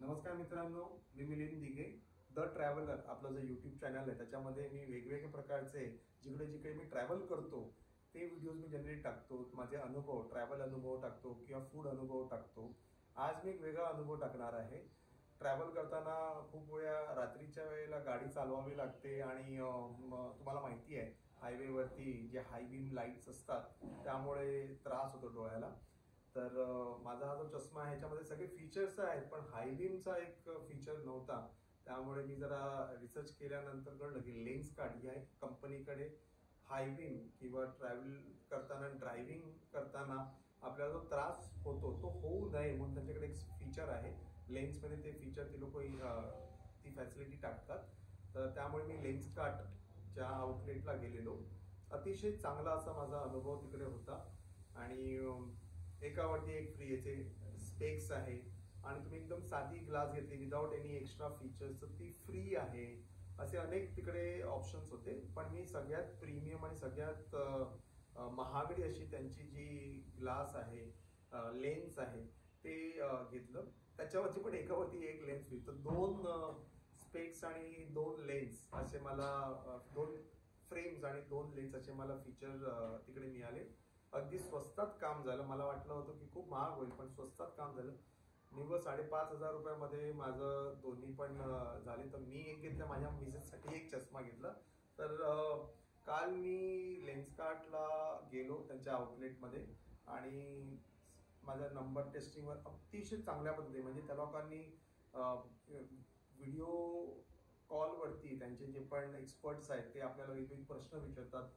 नमस्कार मित्रांनो, मी Milind Dighe. The traveller आपलं जे यूट्यूब चॅनल आहे त्याच्यामध्ये मी वेगवेगळ्या प्रकारचे जिकडे जिकडे मी ट्रॅव्हल करतो ते व्हिडिओज मी जनरली टाकतो. माझे अनुभव, ट्रॅव्हल अनुभव टाकतो किंवा फूड अनुभव टाकतो. आज मी एक वेगळा अनुभव टाकणार आहे. ट्रॅव्हल करताना खूप वेळा रात्रीच्या वेळेला गाडी चालवावी लागते आणि तुम्हाला माहिती आहे हायवेवरती जे हाय बीम लाईट्स असतात त्यामुळे त्रास होतो डोळ्याला. तर माझा हा जो चष्मा आहे ह्याच्यामध्ये सगळे फीचर्स आहेत, पण हाय बीमचा एक फीचर नव्हता. त्यामुळे मी जरा रिसर्च केल्यानंतर कळलं की लेन्स कार्ड या कंपनीकडे हाय बीम किंवा ट्रॅव्हल करताना ड्रायव्हिंग करताना आपल्याला जो त्रास होतो तो होऊ नये म्हणून त्यांच्याकडे एक फीचर आहे. लेन्समध्ये ते फीचर ते लोक ती फॅसिलिटी टाकतात. तर त्यामुळे मी लेन्स कार्टच्या आउटलेटला गेलेलो. अतिशय चांगला असा माझा अनुभव तिकडे होता. आणि एकावरती एक फ्री याचे स्पेक्स आहे आणि तुम्ही एकदम साधी ग्लास घेतली विदाउट एनी एक्स्ट्रा फीचर्स तर ती फ्री आहे. असे अनेक तिकडे ऑप्शन्स होते, पण मी सगळ्यात प्रीमियम आणि सगळ्यात महागडी अशी त्यांची जी ग्लास आहे, लेन्स आहे ते घेतलं. त्याच्यावरती पण एकावरती एक लेन्स फ्री. तर दोन स्पेक्स आणि दोन लेन्स असे मला दोन फ्रेम्स आणि दोन लेन्स असे मला फीचर तिकडे मिळाले. अगदी स्वस्तात काम झालं. मला वाटलं होतं की खूप महाग होईल, पण स्वस्तात काम झालं. निव्वळ 5,500 रुपयामध्ये माझं दोन्ही पण झाले. तर मी एक घेतलं, माझ्या मिसेससाठी एक चष्मा घेतला. तर काल मी लेन्सकार्टला गेलो त्यांच्या आउटलेटमध्ये आणि माझा नंबर टेस्टिंगवर अतिशय चांगल्या पद्धतीने, म्हणजे त्या लोकांनी व्हिडिओ कॉलवरती त्यांचे जे पण एक्सपर्ट्स आहेत ते आपल्याला वेगवेगळे प्रश्न विचारतात,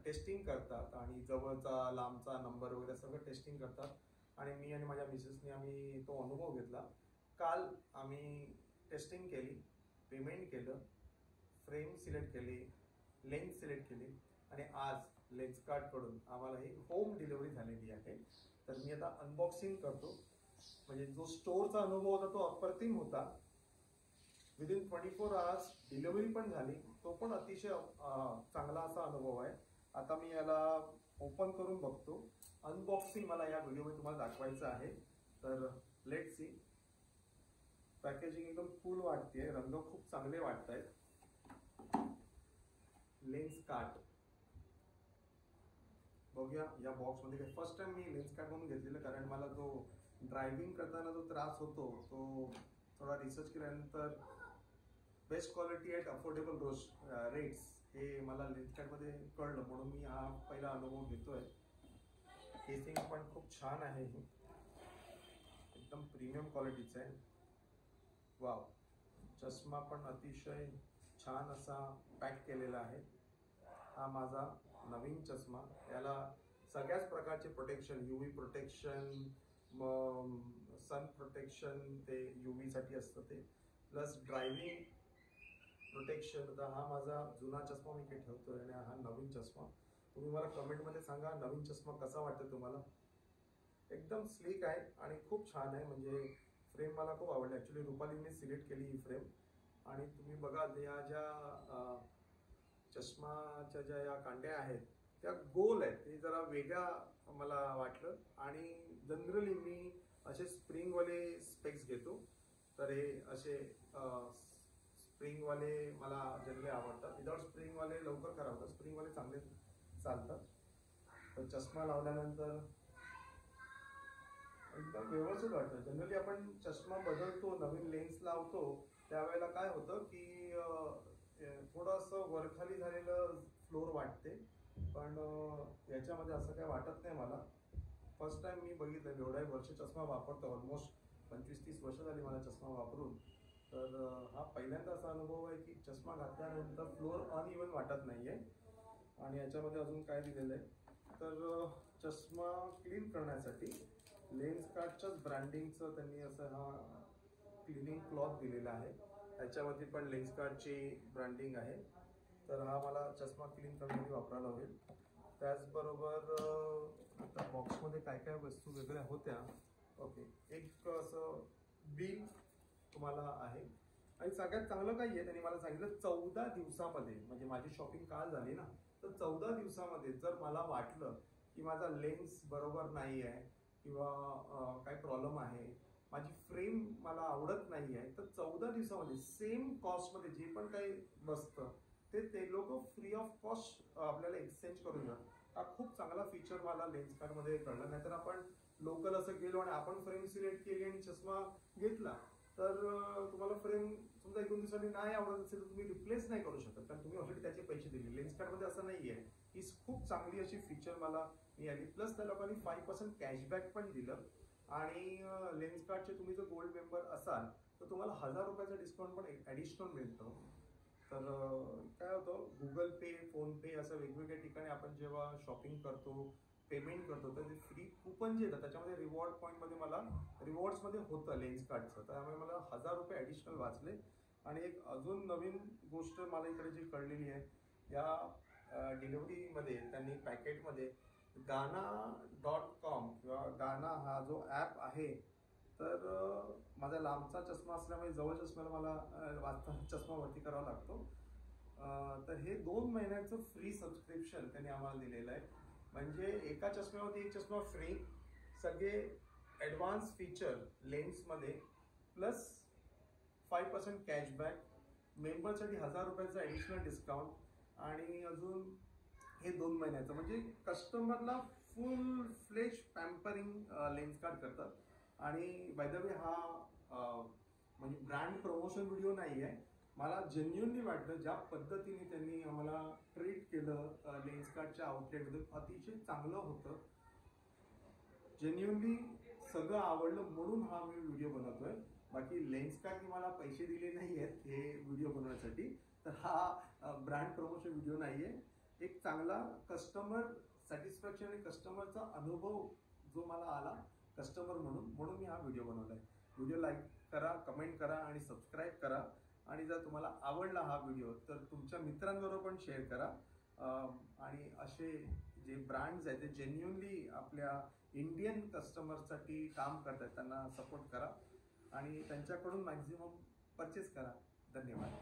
टेस्टिंग करतात आणि जवळचा लांबचा नंबर वगैरे सगळं टेस्टिंग करतात. आणि मी आणि माझ्या मिसेसने आम्ही तो अनुभव घेतला. काल आम्ही टेस्टिंग केली, पेमेंट केलं, फ्रेम सिलेक्ट केली, लेन्स सिलेक्ट केली आणि आज लेन्सकार्टकडून आम्हाला ही होम डिलिव्हरी झालेली आहे. तर मी आता अनबॉक्सिंग करतो. म्हणजे जो स्टोअरचा अनुभव होता तो अप्रतिम होता. विदिन 24 आवर्स डिलिव्हरी पण झाली, तो पण अतिशय चांगला असा अनुभव आहे. आता मी याला ओपन करून बघतो. अनबॉक्सिंग मला या व्हिडिओमध्ये तुम्हाला दाखवायचं आहे. तर लेट्स सी. पॅकेजिंग एकदम कूल वाटते, रंग खूप चांगले वाटत आहेत. लेन्स कार्ट बघूया या बॉक्समध्ये काय. फर्स्ट टाइम मी लेन्स कार्ट म्हणून घेतलेलं, कारण मला जो ड्रायव्हिंग करताना जो त्रास होतो तो थोडा रिसर्च केल्यानंतर best quality at affordable rates हे मला लेन्सकार्टमध्ये कळलं, म्हणून मी हा पहिला अनुभव घेतोय. केसिंग पण खूप छान आहे, एकदम प्रीमियम क्वालिटीचं आहे. वाव, चष्मा पण अतिशय छान असा पॅक केलेला आहे. हा माझा नवीन चष्मा. याला सगळ्याच प्रकारचे protection, UV protection, sun protection ते UV साठी असतं ते, प्लस ड्रायव्हिंग प्रोटेक्शन. तर हा माझा जुना चष्मा मी इथे ठेवतोय आणि हा नवीन चष्मा. तुम्ही मला कमेंटमध्ये सांगा नवीन चष्मा कसा वाटतो तुम्हाला. एकदम स्लीक आहे आणि खूप छान आहे. म्हणजे फ्रेम मला खूप आवडली. ॲक्च्युली रुपालीने सिलेक्ट केली ही फ्रेम. आणि तुम्ही बघाल या ज्या चष्माच्या ज्या या कांड्या आहेत त्या गोल आहेत, हे जरा वेगळा मला वाटलं. आणि जनरली मी असे स्प्रिंगवाले स्पेक्स घेतो, तर हे असे स्प्रिंगवाले मला जनरली आवडतात. विदाउट स्प्रिंगवाले लवकर खराब होतात, स्प्रिंगवाले चांगले चालतात. तर चष्मा लावल्यानंतर एकदम व्यवस्थित वाटतं. जनरली आपण चष्मा बदलतो, नवीन लेन्स लावतो, त्यावेळेला काय होतं की थोडंसं वरखाली झालेलं फ्लोर वाटते, पण याच्यामध्ये असं काय वाटत नाही मला. फर्स्ट टाइम मी बघितलं, एवढ्या वर्ष चष्मा वापरतो, ऑलमोस्ट 25-30 वर्ष झाली मला चष्मा वापरून. तर हा पहिल्यांदा असा अनुभव आहे की चष्मा घातल्यानंतर फ्लोर अनइवन वाटत नाहीये. आणि याच्यामध्ये अजून काय दिलेलं आहे, तर चष्मा क्लीन करण्यासाठी लेन्सकार्टच्याच ब्रँडिंगचं त्यांनी असं हा क्लिनिंग क्लॉथ दिलेला आहे. त्याच्यावरती पण लेन्सकार्टची ब्रँडिंग आहे. तर हा मला चष्मा क्लीन करण्यासाठी वापरायला होईल. त्याचबरोबर आता बॉक्समध्ये काय काय वस्तू वेगळ्या होत्या. ओके, एक असं बिल तुम्हाला आहे. आणि सगळ्यात चांगलं काय आहे, त्यांनी मला सांगितलं 14 दिवसामध्ये, म्हणजे माझी शॉपिंग काल झाली ना, तर 14 दिवसामध्ये जर मला वाटलं की माझा लेन्स बरोबर नाही आहे किंवा काही प्रॉब्लेम आहे माझी फ्रेम मला आवडत नाही आहे, तर 14 दिवसामध्ये सेम कॉस्टमध्ये जे पण काही बसतं ते लोक फ्री ऑफ कॉस्ट आपल्याला एक्सचेंज करून देतात। हा खूप चांगला फीचर मला लेन्सकार्टमध्ये कळला। नाहीतर आपण लोकल असं गेलो आणि आपण फ्रेम सिलेक्ट केली आणि चष्मा घेतला तर तुम्हाला फ्रेम समजा 1-2 दिवसांनी नाही आवडत असेल तर तुम्ही रिप्लेस नाही करू शकत, कारण तुम्ही ऑलरेडी त्याचे पैसे दिले। लेन्सकार्टमध्ये असं नाही आहे। ही खूप चांगली अशी फीचर मला मिळाली। प्लस त्या लोकांनी 5% कॅशबॅक पण दिलं आणि लेन्सकार्टचे तुम्ही जर गोल्ड मेंबर असाल तर तुम्हाला 1000 रुपयाचा डिस्काउंट पण ॲडिशनल मिळतो। तर काय होतं, गुगल पे, फोन पे असं वेगवेगळ्या ठिकाणी आपण जेव्हा शॉपिंग करतो, पेमेंट करतो, तर ते फ्री कूपन जे येतं त्याच्यामध्ये रिवॉर्ड पॉईंटमध्ये मला रिवॉर्ड्समध्ये होतं लेन्सकार्टचं, त्यामुळे मला 1000 रुपये ॲडिशनल वाचले। आणि एक अजून नवीन गोष्ट मला इकडे जी कळलेली आहे, या डिलिव्हरीमध्ये त्यांनी पॅकेटमध्ये गाना.com किंवा गाना हा जो ॲप आहे, तर माझा लांबचा चष्मा असल्यामुळे जवळ चष्म्याला मला वाचताना चष्मा वरती करावा लागतो। तर हे 2 महिन्याचं फ्री सबस्क्रिप्शन त्यांनी आम्हाला दिलेलं आहे। म्हणजे एका चष्म्यावरती एक चष्मा फ्री, सगळे ॲडव्हान्स फीचर लेन्समध्ये, प्लस 5% कॅशबॅक, मेंबरसाठी 1000 रुपयाचं ॲडिशनल डिस्काउंट आणि अजून हे 2 महिन्याचं, म्हणजे कस्टमरला फुल फ्लेज पॅम्परिंग लेन्सकार्ट करतात। आणि बाय द वे हा म्हणजे ब्रँड प्रमोशन व्हिडिओ नाही आहे, मला जेन्युअनली वाटलं ज्या पद्धतीने त्यांनी आम्हाला ट्रीट केलं लेन्सकार्टच्या आउटलेटमध्ये अतिशय चांगलं होतं। जेन्युअनली सगळं आवडलं म्हणून हा मी व्हिडिओ बनवतोय। बाकी लेन्सकार्टने मला पैसे दिले नाही आहेत हे व्हिडिओ बनवण्यासाठी, तर हा ब्रँड प्रमोशन व्हिडिओ नाही आहे। एक चांगला कस्टमर सॅटिस्फॅक्शन आणि कस्टमरचा अनुभव जो मला आला कस्टमर म्हणून मी हा व्हिडिओ बनवला आहे। व्हिडिओ लाईक करा, कमेंट करा आणि सबस्क्राईब करा। आणि जर तुम्हाला आवडला हा व्हिडिओ तर तुमच्या मित्रांबरोबर पण शेअर करा। आणि असे जे ब्रँड्स आहेत ते जेन्युअनली आपल्या इंडियन कस्टमरसाठी काम करतात, त्यांना सपोर्ट करा आणि त्यांच्याकडून मॅक्झिमम परचेस करा। धन्यवाद।